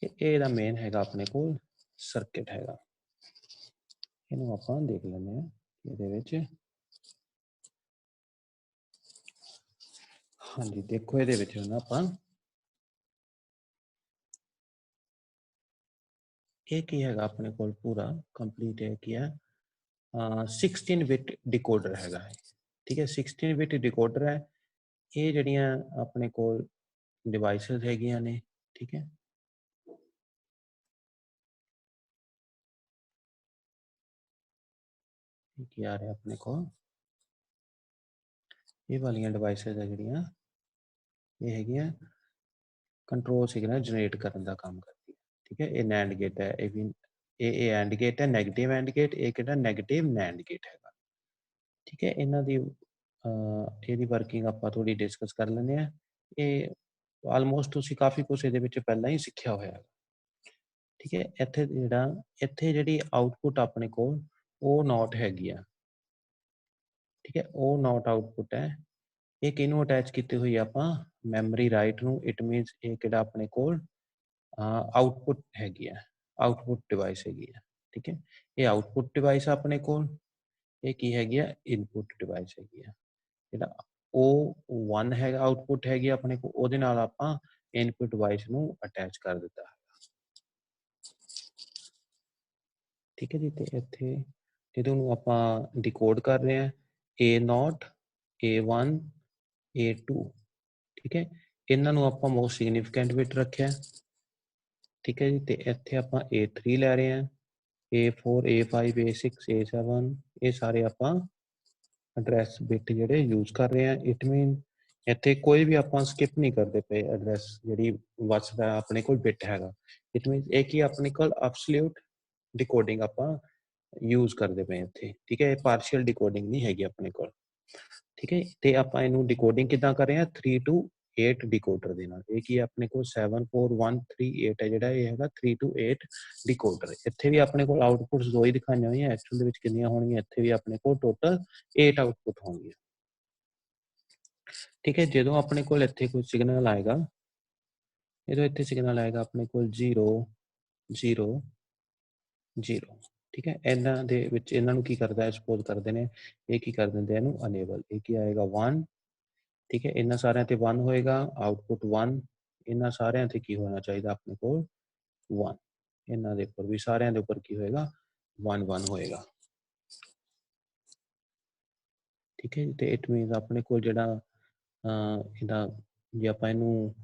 S1: ठीक है, ये ਇਹਦਾ ਮੇਨ ਹੈਗਾ ਆਪਣੇ ਕੋਲ ਸਰਕਟ ਹੈਗਾ। ਇਹਨੂੰ ਆਪਾਂ ਦੇਖ ਲੈਂਦੇ ਆ ਇਹਦੇ ਵਿੱਚ। ਹਾਂਜੀ ਦੇਖੋ ਇਹਦੇ ਵਿੱਚ ਨਾ ਆਪਾਂ ਇਹ ਕੀ ਹੈਗਾ ਆਪਣੇ ਕੋਲ ਪੂਰਾ ਕੰਪਲੀਟ ਹੈ ਕੀ ਹੈ 16 ਬਿਟ ਡਿਕੋਡਰ ਹੈਗਾ ਹੈ। ਠੀਕ ਹੈ 16 ਬਿਟ ਡਿਕੋਡਰ ਹੈ। ਇਹ ਜਿਹੜੀਆਂ ਆਪਣੇ ਕੋਲ ਡਿਵਾਈਸਿਸ ਹੈਗੀਆਂ ਨੇ। ਠੀਕ ਹੈ ਕੀ ਆ ਰਿਹਾ ਆਪਣੇ ਕੋਲ ਇਹ ਵਾਲੀਆਂ ਡਿਵਾਈਸਿਸ ਹੈ ਜਿਹੜੀਆਂ ਇਹ ਹੈਗੀਆਂ ਕੰਟਰੋਲ ਸਿਗਨਲ ਜਨਰੇਟ ਕਰਨ ਦਾ ਕੰਮ ਕਰਦੀ ਹੈ। ਠੀਕ ਹੈ ਇਹ ਨੈਂਡ ਗੇਟ ਹੈ ਇਹ ਵੀ ਇਹ ਐਂਡ ਗੇਟ ਹੈ ਨੈਗੇਟਿਵ ਐਂਡ ਗੇਟ ਇਹ ਕਿਹੜਾ ਨੈਗੇਟਿਵ ਨੈਂਡ ਗੇਟ ਹੈਗਾ। ਠੀਕ ਹੈ ਇਹਨਾਂ ਦੀ ਇਹਦੀ ਵਰਕਿੰਗ ਆਪਾਂ ਥੋੜੀ ਡਿਸਕਸ ਕਰ ਲੈਂਦੇ ਆ। ਇਹ ਆਲਮੋਸਟ ਤੁਸੀਂ ਕਾਫੀ ਕੁਝ ਇਹਦੇ ਵਿੱਚ ਪਹਿਲਾਂ ਹੀ ਸਿੱਖਿਆ ਹੋਇਆ ਹੈ। ਠੀਕ ਹੈ ਇੱਥੇ ਜਿਹੜੀ ਆਊਟਪੁੱਟ ਆਪਣੇ ਕੋਲ ਉਹ ਨੋਟ ਹੈਗੀ ਆ। ਠੀਕ ਹੈ ਉਹ ਨੋਟ ਆਊਟਪੁੱਟ ਹੈ। ਇਹ ਕਿਹਨੂੰ ਅਟੈਚ ਕੀਤੀ ਹੋਈ ਆਪਾਂ ਮੈਮਰੀ ਰਾਈਟ ਨੂੰ। ਇਟ ਮੀਨਸ ਇਹ ਕਿਹੜਾ ਆਪਣੇ ਕੋਲ ਆਊਟਪੁੱਟ ਹੈਗੀ ਆ ਆਊਟਪੁੱਟ ਡਿਵਾਈਸ ਹੈਗੀ ਆ। ਠੀਕ ਹੈ ਇਹ ਆਊਟਪੁੱਟ ਡਿਵਾਈਸ ਆਪਣੇ ਕੋਲ ਇਹ ਕੀ ਹੈਗੀ ਆ ਇਨਪੁੱਟ ਡਿਵਾਈਸ ਹੈਗੀ ਆ। ਜਿਹੜਾ ਉਹ 1 ਹੈਗਾ ਆਊਟਪੁੱਟ ਹੈਗੀ ਆਪਣੇ ਕੋਲ ਉਹਦੇ ਨਾਲ ਆਪਾਂ ਇਨਪੁੱਟ ਡਿਵਾਈਸ ਨੂੰ ਅਟੈਚ ਕਰ ਦਿੱਤਾ ਹੈਗਾ। ਠੀਕ ਹੈ ਜੀ ਤੇ ਇੱਥੇ ਜਦੋਂ ਨੂੰ ਆਪਾਂ ਡਿਕੋਡ ਕਰ ਰਹੇ ਹਾਂ A0 A1 A2 ਠੀਕ ਹੈ ਇਹਨਾਂ ਨੂੰ ਆਪਾਂ ਮੋਸਟ ਸਿਗਨੀਫਿਕੈਂਟ ਬਿਟ ਰੱਖਿਆ। ਠੀਕ ਹੈ ਜੀ ਤੇ ਇੱਥੇ ਆਪਾਂ A3 ਲੈ ਰਹੇ ਹਾਂ A4 A5 A6 A7 ਇਹ ਸਾਰੇ ਆਪਾਂ ਐਡਰੈਸ ਬਿਟ ਜਿਹੜੇ ਯੂਜ਼ ਕਰ ਰਹੇ ਹਾਂ। ਇਟ ਮੀਨ ਇੱਥੇ ਕੋਈ ਵੀ ਆਪਾਂ ਸਕਿਪ ਨਹੀਂ ਕਰਦੇ ਪਏ ਐਡਰੈਸ ਜਿਹੜੀ ਵਸਦਾ ਆਪਣੇ ਕੋਲ ਬਿਟ ਹੈਗਾ। ਇਟ ਮੀਨਸ ਇਹ ਕੀ ਆਪਣੇ ਕੋਲ ਐਬਸੋਲਿਊਟ ਡਿਕੋਡਿੰਗ ਆਪਾਂ ਯੂਜ਼ ਕਰਦੇ ਪਏ ਇੱਥੇ। ਠੀਕ ਹੈ ਇਹ ਪਾਰਸ਼ੀਅਲ ਡਿਕੋਡਿੰਗ ਨਹੀਂ ਹੈਗੀ ਆਪਣੇ ਕੋਲ। ਠੀਕ ਹੈ ਤੇ ਆਪਾਂ ਇਹਨੂੰ ਡਿਕੋਡਿੰਗ ਕਿੱਦਾਂ ਕਰ ਰਹੇ ਹਾਂ 3 to 8 ਡਿਕੋਡਰ ਦੇ ਨਾਲ। ਇਹ ਕੀ ਆਪਣੇ ਕੋਲ 74138 ਹੈ ਜਿਹੜਾ ਇਹ ਹੈਗਾ 3 to 8 ਡਿਕੋਡਰ। ਇੱਥੇ ਵੀ ਆਪਣੇ ਕੋਲ ਆਊਟਪੁੱਟਸ ਦੋ ਹੀ ਦਿਖਾਈਆਂ ਹੋਈਆਂ ਐਕਚੁਅਲ ਦੇ ਵਿੱਚ ਕਿੰਨੀਆਂ ਹੋਣਗੀਆਂ ਇੱਥੇ ਵੀ ਆਪਣੇ ਕੋਲ ਟੋਟਲ 8 ਆਊਟਪੁੱਟ ਹੋਣਗੀਆਂ। ਠੀਕ ਹੈ ਜਦੋਂ ਆਪਣੇ ਕੋਲ ਇੱਥੇ ਕੋਈ ਸਿਗਨਲ ਆਏਗਾ ਜਦੋਂ ਇੱਥੇ ਸਿਗਨਲ ਆਏਗਾ ਆਪਣੇ ਕੋਲ 0 0 0 ਠੀਕ ਹੈ ਇਹਨਾਂ ਦੇ ਵਿੱਚ ਇਹਨਾਂ ਨੂੰ ਕੀ ਕਰਦਾ ਹੈ ਸਪੋਜ਼ ਕਰਦੇ ਨੇ ਇਹ ਕੀ ਕਰ ਦਿੰਦੇ ਇਹਨੂੰ ਅਨੇਬਲ। ਇਹ ਕੀ ਆਏਗਾ 1 ਠੀਕ ਹੈ ਇਹਨਾਂ ਸਾਰਿਆਂ ਤੇ 1 ਹੋਏਗਾ ਆਊਟਪੁੱਟ 1 ਇਹਨਾਂ ਸਾਰਿਆਂ ਤੇ ਕੀ ਹੋਣਾ ਚਾਹੀਦਾ ਆਪਣੇ ਕੋਲ 1 ਇਹਨਾਂ ਦੇ ਉੱਪਰ ਵੀ ਸਾਰਿਆਂ ਦੇ ਉੱਪਰ ਕੀ ਹੋਏਗਾ 1 1 ਹੋਏਗਾ। ਠੀਕ ਹੈ ਤੇ ਇਟ ਮੀਨਸ ਆਪਣੇ ਕੋਲ ਜਿਹੜਾ ਇਹਦਾ ਜੇ ਆਪਾਂ ਇਹਨੂੰ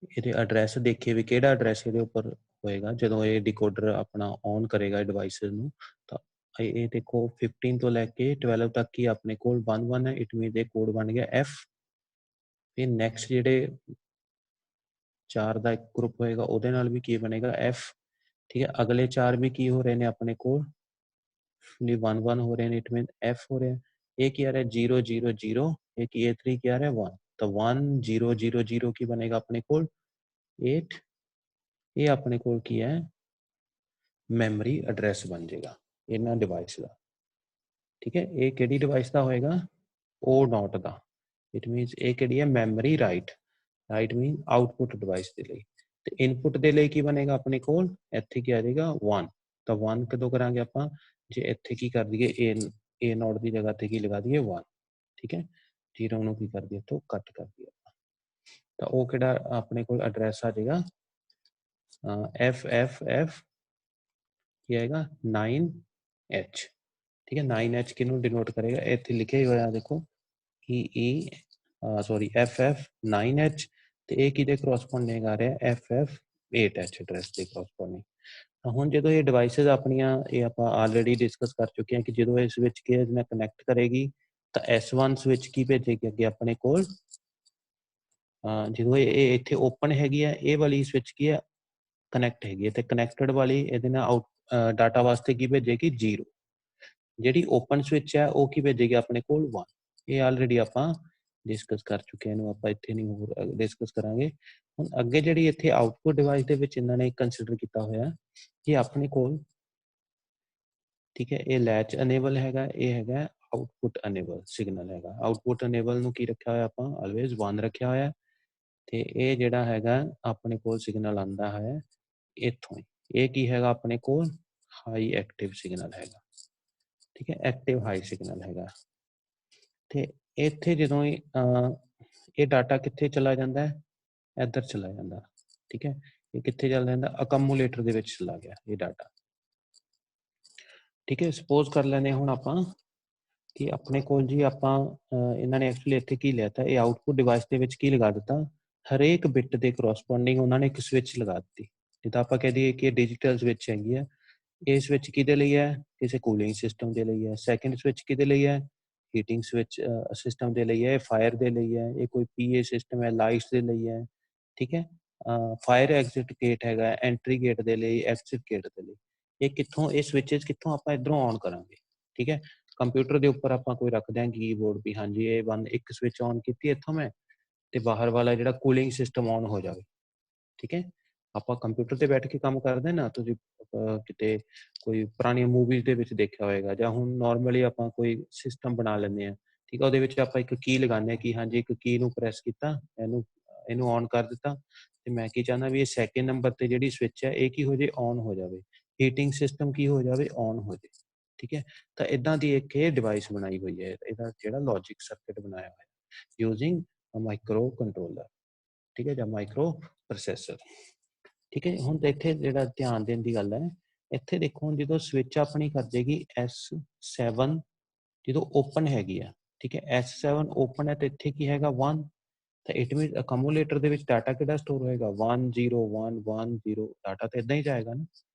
S1: ਇਹਦੇ ਐਡਰੈਸ ਦੇਖੀਏ ਵੀ ਕਿਹੜਾ ਐਡਰੈਸ ਇਹਦੇ ਉੱਪਰ ਹੋਏਗਾ ਜਦੋਂ ਇਹ ਡਿਕੋਡਰ ਆਪਣਾ ਔਨ ਕਰੇਗਾ ਡਿਵਾਈਸਿਸ ਨੂੰ ਤਾਂ ਇਹ ਦੇਖੋ 15 ਤੋਂ ਲੈ ਕੇ 12 ਤੱਕ ਹੀ ਆਪਣੇ ਕੋਲ 1 1 ਹੈ। ਇਟ ਮੀਨਸ ਇਹ ਕੋਡ ਬਣ ਗਿਆ F। ਫਿਰ ਨੈਕਸਟ ਜਿਹੜੇ 4 ਦਾ ਇੱਕ ਗਰੁੱਪ ਹੋਏਗਾ ਉਹਦੇ ਨਾਲ ਵੀ ਕੀ ਬਣੇਗਾ F। ਠੀਕ ਹੈ ਅਗਲੇ 4 ਵੀ ਕੀ ਹੋ ਰਹੇ ਨੇ ਆਪਣੇ ਕੋਲ 1 1 ਹੋ ਰਹੇ ਨੇ। ਇਟ ਮੀਨਸ F ਹੋ ਰਿਹਾ। ਇਹ ਕੀ ਆ ਰਿਹਾ 0 0 0 ਇਹ ਕੀ A3 ਕੀ ਆ ਰਿਹਾ 1 ਤਾਂ 1 0 0 0 ਕੀ ਬਣੇਗਾ ਆਪਣੇ ਕੋਲ 8। ਇਹ ਆਪਣੇ ਕੋਲ ਕੀ ਹੈ ਮੈਮਰੀ ਐਡਰੈਸ ਬਣ ਜਾਏਗਾ ਇਹਨਾਂ ਡਿਵਾਈਸ ਦਾ। ਠੀਕ ਹੈ ਇਹ ਕਿਹੜੀ ਡਿਵਾਈਸ ਦਾ ਹੋਏਗਾ O0 ਦਾ। ਇਟ ਮੀਨਸ ਇਹ ਕਿਹੜੀ ਹੈ ਮੈਮਰੀ ਰਾਈਟ ਰਾਈਟ ਮੀਨ ਆਊਟਪੁੱਟ ਡਿਵਾਈਸ ਦੇ ਲਈ। ਤੇ ਇਨਪੁੱਟ ਦੇ ਲਈ ਕੀ ਬਣੇਗਾ ਆਪਣੇ ਕੋਲ ਇੱਥੇ ਕੀ ਆ ਜਾਏਗਾ 1 ਤਾਂ 1 ਕਦੋਂ ਕਰਾਂਗੇ ਆਪਾਂ ਜੇ ਇੱਥੇ ਕੀ ਕਰ ਦਈਏ A0 ਦੀ ਜਗ੍ਹਾ ਤੇ ਕੀ ਲਗਾ ਦਈਏ 1। ਠੀਕ ਹੈ 0 ਨੂੰ ਕੀ ਕਰ ਦਈਏ ਇੱਥੋਂ ਕੱਟ ਕਰ ਦਈਏ ਤਾਂ ਉਹ ਕਿਹੜਾ ਆਪਣੇ ਕੋਲ ਐਡਰੈਸ ਆ ਜਾਏਗਾ FFF ਕੀ ਆਏਗਾ 9H। ਠੀਕ ਹੈ 9H ਕਿਹਨੂੰ ਡਿਨੋਟ ਕਰੇਗਾ ਇੱਥੇ ਲਿਖਿਆ ਹੀ ਹੋਇਆ ਦੇਖੋ ਸੌਰੀ FF 9H ਤੇ ਇਹ ਕਿਹਦੇ ਕਰੋਸਪੋਂਡਿੰਗ ਆ ਰਿਹਾ FF 8H ਐਡਰੈਸ ਦੇ ਕਰੋਸਪੋਂਡਿੰਗ। ਤਾਂ ਹੁਣ ਜਦੋਂ ਇਹ ਡਿਵਾਈਸਿਸ ਆਪਣੀਆਂ ਇਹ ਆਪਾਂ ਆਲਰੇਡੀ ਡਿਸਕਸ ਕਰ ਚੁੱਕੇ ਹਾਂ ਕਿ ਜਦੋਂ ਇਹ ਸਵਿਚ ਕੇਅਰ ਨਾਲ ਕਨੈਕਟ ਕਰੇਗੀ ਤਾਂ S1 ਸਵਿਚ ਕੀ ਭੇਜੇਗੀ ਅੱਗੇ ਆਪਣੇ ਕੋਲ ਜਦੋਂ ਇਹ ਇੱਥੇ ਓਪਨ ਹੈਗੀ ਹੈ ਇਹ ਵਾਲੀ ਸਵਿਚ ਕੀ ਹੈ ਕਨੈਕਟ ਹੈਗੀ ਹੈ ਤੇ ਕਨੈਕਟਡ ਵਾਲੀ ਇਹਦੇ ਨਾਲ ਡਾਟਾ ਵਾਸਤੇ ਕੀ ਭੇਜੇਗੀ 0। ਜਿਹੜੀ ਓਪਨ ਸਵਿਚ ਹੈ ਉਹ ਕੀ ਭੇਜੇਗੀ ਆਪਣੇ ਕੋਲ 1। ਇਹ ਆਲਰੇਡੀ ਆਪਾਂ ਡਿਸਕਸ ਕਰ ਚੁੱਕੇ ਇਹਨੂੰ ਆਪਾਂ ਇੱਥੇ ਨਹੀਂ ਹੋਰ ਡਿਸਕਸ ਕਰਾਂਗੇ। ਹੁਣ ਅੱਗੇ ਜਿਹੜੀ ਇੱਥੇ ਆਊਟਪੁੱਟ ਡਿਵਾਈਸ ਦੇ ਵਿੱਚ ਇਹਨਾਂ ਨੇ ਕੰਸੀਡਰ ਕੀਤਾ ਹੋਇਆ ਕਿ ਆਪਣੇ ਕੋਲ ਠੀਕ ਹੈ ਇਹ ਲੈਚ ਅਨੇਬਲ ਹੈਗਾ ਇਹ ਹੈਗਾ ਆਊਟਪੁੱਟ ਅਨੇਬਲ ਸਿਗਨਲ ਹੈਗਾ। ਆਊਟਪੁੱਟ ਅਨੇਬਲ ਨੂੰ ਕੀ ਰੱਖਿਆ ਹੋਇਆ ਆਪਾਂ ਆਲਵੇਜ਼ 1 ਰੱਖਿਆ ਹੋਇਆ। ਤੇ ਇਹ ਜਿਹੜਾ ਹੈਗਾ ਆਪਣੇ ਕੋਲ ਸਿਗਨਲ ਆਂਦਾ ਹੈ ਇੱਥੋਂ ਹੀ। ਇਹ ਕੀ ਹੈਗਾ ਆਪਣੇ ਕੋਲ ਹਾਈ ਐਕਟਿਵ ਸਿਗਨਲ ਹੈਗਾ, ਠੀਕ ਹੈ, ਐਕਟਿਵ ਹਾਈ ਸਿਗਨਲ ਹੈਗਾ। ਤੇ ਇੱਥੇ ਜਦੋਂ ਇਹ ਡਾਟਾ ਕਿੱਥੇ ਚਲਾ ਜਾਂਦਾ ਹੈ, ਇੱਧਰ ਚਲਾ ਜਾਂਦਾ, ਠੀਕ ਹੈ। ਇਹ ਕਿੱਥੇ ਚਲਾ ਜਾਂਦਾ, ਅਕਮੂਲੇਟਰ ਦੇ ਵਿੱਚ ਚਲਾ ਗਿਆ ਇਹ ਡਾਟਾ, ਠੀਕ ਹੈ। ਸਪੋਜ਼ ਕਰ ਲੈਂਦੇ ਹੁਣ ਆਪਾਂ ਕਿ ਆਪਣੇ ਕੋਲ ਜੀ ਆਪਾਂ ਇਹਨਾਂ ਨੇ ਐਕਚੁਅਲੀ ਇੱਥੇ ਕੀ ਲਿਆ ਤਾ, ਇਹ ਆਊਟਪੁੱਟ ਡਿਵਾਈਸ ਦੇ ਵਿੱਚ ਕੀ ਲਗਾ ਦਿੱਤਾ, ਹਰੇਕ ਬਿੱਟ ਦੇ ਕਰੋਸਪੋਂਡਿੰਗ ਉਹਨਾਂ ਨੇ ਇੱਕ ਸਵਿਚ ਲਗਾ ਦਿੱਤੀ। ਜਿੱਦਾਂ ਆਪਾਂ ਕਹਿ ਦਈਏ ਕਿ ਇਹ ਡਿਜੀਟਲ ਸਵਿਚ ਹੈਗੀ ਹੈ, ਇਹ ਸਵਿਚ ਕਿਹਦੇ ਲਈ ਹੈ, ਕਿਸੇ ਕੂਲਿੰਗ ਸਿਸਟਮ ਦੇ ਲਈ ਹੈ। ਸੈਕਿੰਡ ਸਵਿਚ ਕਿਹਦੇ ਲਈ ਹੈ, ਹੀਟਿੰਗ ਸਵਿਚ ਸਿਸਟਮ ਦੇ ਲਈ ਹੈ। ਫਾਇਰ ਦੇ ਲਈ ਹੈ, ਇਹ ਕੋਈ ਪੀਏ ਸਿਸਟਮ ਹੈ, ਲਾਈਟਸ ਦੇ ਲਈ ਹੈ, ਠੀਕ ਹੈ। ਫਾਇਰ ਐਗਜ਼ਿਟ ਗੇਟ ਹੈਗਾ, ਐਂਟਰੀ ਗੇਟ ਦੇ ਲਈ, ਐਗਜ਼ਿਟ ਗੇਟ ਦੇ ਲਈ। ਇਹ ਕਿੱਥੋਂ, ਇਹ ਸਵਿਚਸ ਕਿੱਥੋਂ ਆਪਾਂ ਇੱਧਰੋਂ ਔਨ ਕਰਾਂਗੇ, ਠੀਕ ਹੈ। ਕੰਪਿਊਟਰ ਦੇ ਉੱਪਰ ਆਪਾਂ ਕੋਈ ਰੱਖਦੇ ਹਾਂ ਕੀਬੋਰਡ ਵੀ, ਹਾਂਜੀ ਇਹ ਇੱਕ ਸਵਿਚ ਔਨ ਕੀਤੀ ਇੱਥੋਂ ਮੈਂ, ਤੇ ਬਾਹਰ ਵਾਲਾ ਜਿਹੜਾ ਕੂਲਿੰਗ ਸਿਸਟਮ ਔਨ ਹੋ ਜਾਵੇ, ਠੀਕ ਹੈ। ਆਪਾਂ ਕੰਪਿਊਟਰ ਤੇ ਬੈਠ ਕੇ ਕੰਮ ਕਰਦੇ ਨਾ, ਤੁਸੀਂ ਕਿਤੇ ਕੋਈ ਪੁਰਾਣੀਆਂ ਮੂਵੀਜ਼ ਦੇ ਵਿੱਚ ਦੇਖਿਆ ਹੋਏਗਾ, ਜਾਂ ਹੁਣ ਨਾਰਮਲੀ ਆਪਾਂ ਕੋਈ ਸਿਸਟਮ ਬਣਾ ਲੈਂਦੇ ਹਾਂ, ਠੀਕ ਹੈ। ਉਹਦੇ ਵਿੱਚ ਆਪਾਂ ਇੱਕ ਕੀ ਲਗਾਉਂਦੇ ਹਾਂ ਕਿ ਹਾਂਜੀ ਇੱਕ ਕੀ ਨੂੰ ਪ੍ਰੈਸ ਕੀਤਾ, ਇਹਨੂੰ ਔਨ ਕਰ ਦਿੱਤਾ, ਤੇ ਮੈਂ ਕੀ ਚਾਹੁੰਦਾ ਵੀ ਇਹ ਸੈਕਿੰਡ ਨੰਬਰ ਤੇ ਜਿਹੜੀ ਸਵਿਚ ਹੈ ਇਹ ਕੀ ਹੋ ਜੇ, ਔਨ ਹੋ ਜਾਵੇ, ਹੀਟਿੰਗ ਸਿਸਟਮ ਕੀ ਹੋ ਜਾਵੇ, ਔਨ ਹੋ ਜਾਵੇ, ਠੀਕ ਹੈ। ਤਾਂ ਇਦਾਂ ਦੀ ਇੱਕ ਇਹ ਡਿਵਾਈਸ ਬਣਾਈ ਹੋਈ ਹੈ, ਇਹਦਾ ਜਿਹੜਾ ਲੌਜਿਕ ਸਰਕਟ ਬਣਾਇਆ ਹੋਇਆ ਯੂਜ਼ਿੰਗ ਮਾਈਕਰੋ ਕੰਟਰੋਲਰ, ਠੀਕ ਹੈ, ਜਾਂ ਮਾਈਕਰੋ ਪ੍ਰੋਸੈਸਰ, ਠੀਕ ਹੈ। ਹੁਣ ਤਾਂ ਇੱਥੇ ਜਿਹੜਾ ਧਿਆਨ ਦੇਣ ਦੀ ਗੱਲ ਹੈ, ਇੱਥੇ ਦੇਖੋ ਹੁਣ ਜਦੋਂ ਸਵਿਚ ਆਪਣੀ ਕਰ ਜਾਏਗੀ S7 ਜਦੋਂ ਓਪਨ ਹੈਗੀ ਆ, ਠੀਕ ਹੈ, S7 ਓਪਨ ਹੈ ਤੇ ਇੱਥੇ ਕੀ ਹੈਗਾ 1, ਤਾਂ ਇਟ ਮੀਨਸ ਅਕਮੂਲੇਟਰ ਦੇ ਵਿੱਚ ਡਾਟਾ ਕਿਹੜਾ ਸਟੋਰ ਹੋਏਗਾ 101110, ਡਾਟਾ ਤਾਂ ਇਦਾਂ ਹੀ ਜਾਏਗਾ ਨਾ।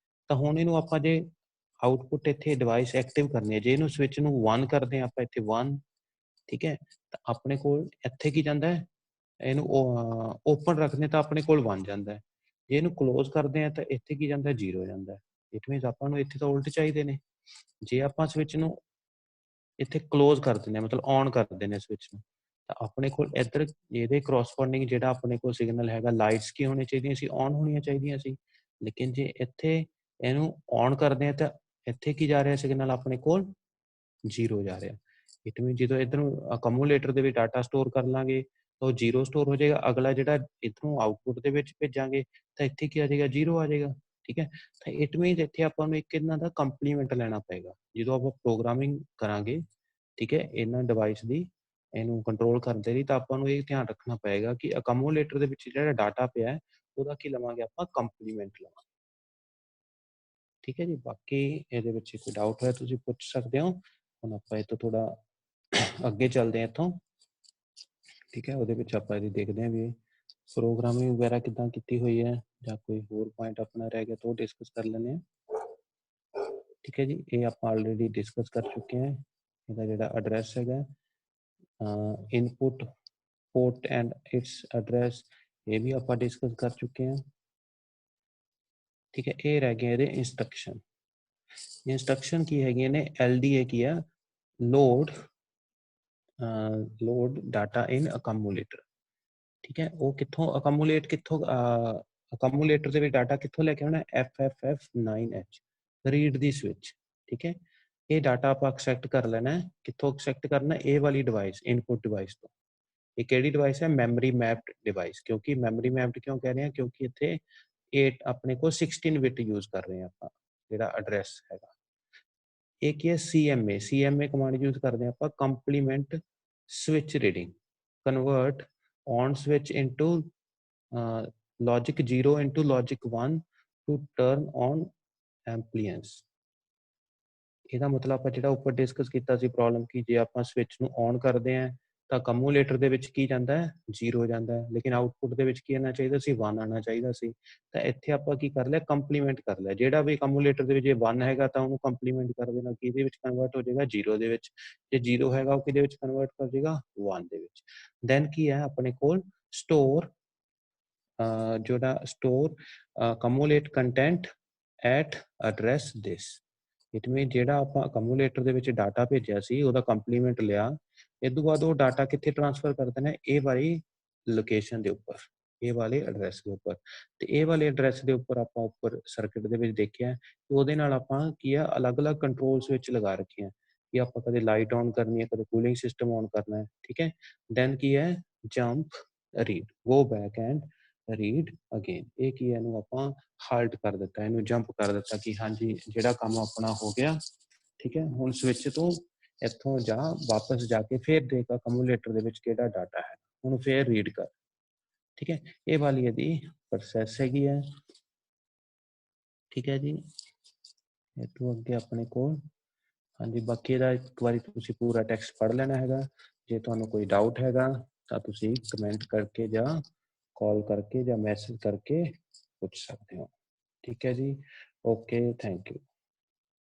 S1: ਤਾਂ ਹੁਣ ਇਹਨੂੰ ਆਪਾਂ ਜੇ ਆਊਟਪੁੱਟ ਇੱਥੇ ਡਿਵਾਈਸ ਐਕਟਿਵ ਕਰਨੀ ਹੈ, ਜੇ ਇਹਨੂੰ ਸਵਿਚ ਨੂੰ 1 ਕਰਦੇ ਹਾਂ ਆਪਾਂ ਇੱਥੇ 1, ਠੀਕ ਹੈ, ਤਾਂ ਆਪਣੇ ਕੋਲ ਇੱਥੇ ਕੀ ਜਾਂਦਾ ਹੈ, ਇਹਨੂੰ ਓਪਨ ਰੱਖਦੇ ਤਾਂ ਆਪਣੇ ਕੋਲ 1 ਜਾਂਦਾ ਹੈ, ਜੇ ਇਹਨੂੰ ਕਲੋਜ਼ ਕਰਦੇ ਆ ਤਾਂ ਇੱਥੇ ਕੀ ਜਾਂਦਾ 0 ਜਾਂਦਾ। ਇਟ ਮੀਨਸ ਆਪਾਂ ਨੂੰ ਇੱਥੇ ਤਾਂ ਉਲਟ ਚਾਹੀਦੇ ਨੇ, ਜੇ ਆਪਾਂ ਸਵਿਚ ਨੂੰ ਇੱਥੇ ਕਲੋਜ਼ ਕਰ ਦਿੰਦੇ ਹਾਂ, ਮਤਲਬ ਔਨ ਕਰ ਦਿੰਦੇ ਨੇ ਸਵਿਚ ਨੂੰ, ਤਾਂ ਆਪਣੇ ਕੋਲ ਇੱਧਰ ਇਹਦੇ ਕਰੋਸਪੋਂਡਿੰਗ ਜਿਹੜਾ ਆਪਣੇ ਕੋਲ ਸਿਗਨਲ ਹੈਗਾ, ਲਾਈਟਸ ਕੀ ਹੋਣੀ ਚਾਹੀਦੀਆਂ ਸੀ, ਔਨ ਹੋਣੀਆਂ ਚਾਹੀਦੀਆਂ ਸੀ। ਲੇਕਿਨ ਜੇ ਇੱਥੇ ਇਹਨੂੰ ਔਨ ਕਰਦੇ ਆ ਤਾਂ ਇੱਥੇ ਕੀ ਜਾ ਰਿਹਾ ਸਿਗਨਲ ਆਪਣੇ ਕੋਲ 0 ਜਾ ਰਿਹਾ। ਇਟ ਮੀਨ ਜਦੋਂ ਇੱਧਰੋਂ ਅਕਮੂਲੇਟਰ ਦੇ ਵਿੱਚ ਡਾਟਾ ਸਟੋਰ ਕਰ ਲਾਂਗੇ ਤਾਂ ਉਹ 0 ਸਟੋਰ ਹੋ ਜਾਏਗਾ, ਅਗਲਾ ਜਿਹੜਾ ਇੱਧਰੋਂ ਆਊਟਪੁੱਟ ਦੇ ਵਿੱਚ ਭੇਜਾਂਗੇ ਤਾਂ ਇੱਥੇ ਕੀ ਆ ਜਾਏਗਾ 0 ਆ ਜਾਏਗਾ, ਠੀਕ ਹੈ। ਤਾਂ ਇਟ ਮੀਨਸ ਇੱਥੇ ਆਪਾਂ ਨੂੰ ਇੱਕ ਇਹਨਾਂ ਦਾ ਕੰਪਲੀਮੈਂਟ ਲੈਣਾ ਪਏਗਾ ਜਦੋਂ ਆਪਾਂ ਪ੍ਰੋਗਰਾਮਿੰਗ ਕਰਾਂਗੇ, ਠੀਕ ਹੈ, ਇਹਨਾਂ ਡਿਵਾਈਸ ਦੀ ਇਹਨੂੰ ਕੰਟਰੋਲ ਕਰਦੇ ਲਈ। ਤਾਂ ਆਪਾਂ ਨੂੰ ਇਹ ਧਿਆਨ ਰੱਖਣਾ ਪਏਗਾ ਕਿ ਅਕਮੂਲੇਟਰ ਦੇ ਵਿੱਚ ਜਿਹੜਾ ਡਾਟਾ ਪਿਆ ਹੈ ਉਹਦਾ ਕੀ ਲਵਾਂਗੇ ਆਪਾਂ, ਕੰਪਲੀਮੈਂਟ ਲਵਾਂਗੇ, ਠੀਕ ਹੈ ਜੀ। ਬਾਕੀ ਇਹਦੇ ਵਿੱਚ ਕੋਈ ਡਾਊਟ ਹੋਇਆ ਤੁਸੀਂ ਪੁੱਛ ਸਕਦੇ ਹੋ। ਹੁਣ ਆਪਾਂ ਇਹ ਤੋਂ ਥੋੜਾ ਅੱਗੇ ਚੱਲਦੇ ਹਾਂ ਇੱਥੋਂ, ਠੀਕ ਹੈ। ਉਹਦੇ ਵਿੱਚ ਆਪਾਂ ਇਹ ਦੇਖਦੇ ਹਾਂ ਵੀ ਪ੍ਰੋਗਰਾਮਿੰਗ ਵਗੈਰਾ ਕਿੱਦਾਂ ਕੀਤੀ ਹੋਈ ਹੈ, ਜਾਂ ਕੋਈ ਹੋਰ ਪੁਆਇੰਟ ਆਪਣਾ ਰਹਿ ਗਿਆ ਤਾਂ ਉਹ ਡਿਸਕਸ ਕਰ ਲੈਂਦੇ ਹਾਂ, ਠੀਕ ਹੈ ਜੀ। ਇਹ ਆਪਾਂ ਆਲਰੇਡੀ ਡਿਸਕਸ ਕਰ ਚੁੱਕੇ ਹਾਂ, ਇਹਦਾ ਜਿਹੜਾ ਐਡਰੈਸ ਹੈਗਾ input port and it's address, ਇਹ ਵੀ ਆਪਾਂ ਡਿਸਕਸ ਕਰ ਚੁੱਕੇ ਹਾਂ, ਠੀਕ ਹੈ। ਇਹ ਰਹਿ ਗਏ ਇਹਦੇ ਇੰਸਟਰਕਸ਼ਨ। ਇੰਸਟਰਕਸ਼ਨ ਕੀ ਹੈਗੀਆਂ ਨੇ, LDA ਕੀ ਆ, ਲੋਡ ਡਾਟਾ ਇਨ ਅਕਮੂਲੇਟਰ, ਠੀਕ ਹੈ। ਉਹ ਕਿੱਥੋਂ ਅਕਮੂਲੇਟ, ਕਿੱਥੋਂ ਅਕਮੂਲੇਟਰ ਦੇ ਵਿੱਚ ਡਾਟਾ ਕਿੱਥੋਂ ਲੈ ਕੇ ਆਉਣਾ, FFF9H ਰੀਡ ਦੀ ਸਵਿਚ, ਠੀਕ ਹੈ। ਇਹ ਡਾਟਾ ਆਪਾਂ ਐਕਸੈਕਟ ਕਰ ਲੈਣਾ, ਕਿੱਥੋਂ ਐਕਸੈਕਟ ਕਰਨਾ, ਇਹ ਵਾਲੀ ਡਿਵਾਈਸ ਇਨਪੁੱਟ ਡਿਵਾਈਸ ਤੋਂ। ਇਹ ਕਿਹੜੀ ਡਿਵਾਈਸ ਹੈ, ਮੈਮਰੀ ਮੈਪਡ ਡਿਵਾਈਸ। ਕਿਉਂਕਿ ਮੈਮਰੀ ਮੈਪਡ ਕਿਉਂ ਕਹਿ ਰਹੇ ਹਾਂ, ਕਿਉਂਕਿ ਇੱਥੇ 8 ਆਪਣੇ ਕੋਲ 16 ਬਿਟ ਯੂਜ਼ ਕਰ ਰਹੇ ਹਾਂ ਆਪਾਂ, ਜਿਹੜਾ ਐਡਰੈਸ ਹੈਗਾ। ਇਹ ਕੀ ਹੈ, CMA ਕਮਾਂਡ ਯੂਜ਼ ਕਰਦੇ ਹਾਂ ਆਪਾਂ, compliment switch reading, convert on switch into logic 0 into logic 1 to turn on ਐਂਪਲੀਐਂਸ। ਇਹਦਾ ਮਤਲਬ ਆਪਾਂ ਜਿਹੜਾ ਉੱਪਰ ਡਿਸਕਸ ਕੀਤਾ ਸੀ ਪ੍ਰੋਬਲਮ, ਕਿ ਜੇ ਆਪਾਂ ਸਵਿਚ ਨੂੰ ਔਨ ਕਰਦੇ ਹਾਂ ਤਾਂ ਅਕਮੂਲੇਟਰ ਦੇ ਵਿੱਚ ਕੀ ਜਾਂਦਾ ਹੈ, 0 ਜਾਂਦਾ ਹੈ, ਲੇਕਿਨ ਆਊਟਪੁੱਟ ਦੇ ਵਿੱਚ ਕੀ ਆਉਣਾ ਚਾਹੀਦਾ ਸੀ, 1 ਆਉਣਾ ਚਾਹੀਦਾ ਸੀ। ਤਾਂ ਇੱਥੇ ਆਪਾਂ ਕੀ ਕਰ ਲਿਆ, ਕੰਪਲੀਮੈਂਟ ਕਰ ਲਿਆ। ਜਿਹੜਾ ਵੀ ਅਕਮੂਲੇਟਰ ਦੇ ਵਿੱਚ 1 ਹੈਗਾ ਤਾਂ ਉਹਨੂੰ ਕੰਪਲੀਮੈਂਟ ਕਰ ਦੇਣਾ, ਕਿਹਦੇ ਵਿੱਚ ਕਨਵਰਟ ਹੋ ਜਾਏਗਾ, 0 ਦੇ ਵਿੱਚ। ਜੇ 0 ਹੈਗਾ ਉਹ ਕਿਹਦੇ ਵਿੱਚ ਕਨਵਰਟ ਕਰ ਜਾਏਗਾ, 1 ਦੇ ਵਿੱਚ। ਦੈਨ ਕੀ ਹੈ ਆਪਣੇ ਕੋਲ, ਸਟੋਰ ਜਿਹੜਾ store accumulate content at address this. It mean ਜਿਹੜਾ ਆਪਾਂ ਅਕਮੂਲੇਟਰ ਦੇ ਵਿੱਚ ਡਾਟਾ ਭੇਜਿਆ ਸੀ ਉਹਦਾ ਕੰਪਲੀਮੈਂਟ ਲਿਆ, ਇਸ ਤੋਂ ਬਾਅਦ ਉਹ ਡਾਟਾ ਕਿੱਥੇ ਟ੍ਰਾਂਸਫਰ ਕਰ ਦੇਣਾ, ਇਹ ਵਾਲੀ ਲੋਕੇਸ਼ਨ ਦੇ ਉੱਪਰ, ਇਹ ਵਾਲੇ ਐਡਰੈਸ ਦੇ ਉੱਪਰ। ਤੇ ਇਹ ਵਾਲੇ ਐਡਰੈਸ ਦੇ ਉੱਪਰ ਆਪਾਂ ਉੱਪਰ ਸਰਕਟ ਦੇ ਵਿੱਚ ਦੇਖਿਆ ਕਿ ਉਹਦੇ ਨਾਲ ਆਪਾਂ ਕੀ ਆ, ਅਲੱਗ-ਅਲੱਗ ਕੰਟਰੋਲ ਸਵਿਚ ਲਗਾ ਰੱਖੇ ਆ, ਕਿ ਆਪਾਂ ਕਦੇ ਲਾਈਟ ਔਨ ਕਰਨੀ ਹੈ, ਕਦੇ ਕੂਲਿੰਗ ਸਿਸਟਮ ਔਨ ਕਰਨਾ ਹੈ, ਠੀਕ ਹੈ। ਦੈਨ ਕੀ ਹੈ, jump read, go back and read again. ਇਹ ਕੀ ਹੈ, ਇਹਨੂੰ ਆਪਾਂ ਹਾਲਟ ਕਰ ਦਿੱਤਾ, ਇਹਨੂੰ ਜੰਪ ਕਰ ਦਿੱਤਾ ਕਿ ਹਾਂਜੀ ਜਿਹੜਾ ਕੰਮ ਆਪਣਾ ਹੋ ਗਿਆ, ਠੀਕ ਹੈ। ਹੁਣ ਸਵਿਚ ਤੋਂ ਇੱਥੋਂ ਜਾ ਵਾਪਸ ਜਾ ਕੇ ਫਿਰ ਦੇਖ ਅਕਮੂਲੇਟਰ ਦੇ ਵਿੱਚ ਕਿਹੜਾ ਡਾਟਾ ਹੈ, ਹੁਣ ਫਿਰ ਰੀਡ ਕਰ, ਠੀਕ ਹੈ। ਇਹ ਵਾਲੀ ਇਹਦੀ ਪ੍ਰੋਸੈਸ ਹੈਗੀ ਹੈ, ਠੀਕ ਹੈ ਜੀ। ਇਹ ਤੋਂ ਅੱਗੇ ਆਪਣੇ ਕੋਲ ਹਾਂਜੀ ਬਾਕੀ ਇਹਦਾ ਇੱਕ ਵਾਰੀ ਤੁਸੀਂ ਪੂਰਾ ਟੈਕਸਟ ਪੜ੍ਹ ਲੈਣਾ ਹੈਗਾ। ਜੇ ਤੁਹਾਨੂੰ ਕੋਈ ਡਾਊਟ ਹੈਗਾ ਤਾਂ ਤੁਸੀਂ ਕਮੈਂਟ ਕਰਕੇ ਜਾਂ ਕਾਲ ਕਰਕੇ ਜਾਂ ਮੈਸੇਜ ਕਰਕੇ ਪੁੱਛ ਸਕਦੇ ਹੋ, ਠੀਕ ਹੈ ਜੀ। Okay, thank you.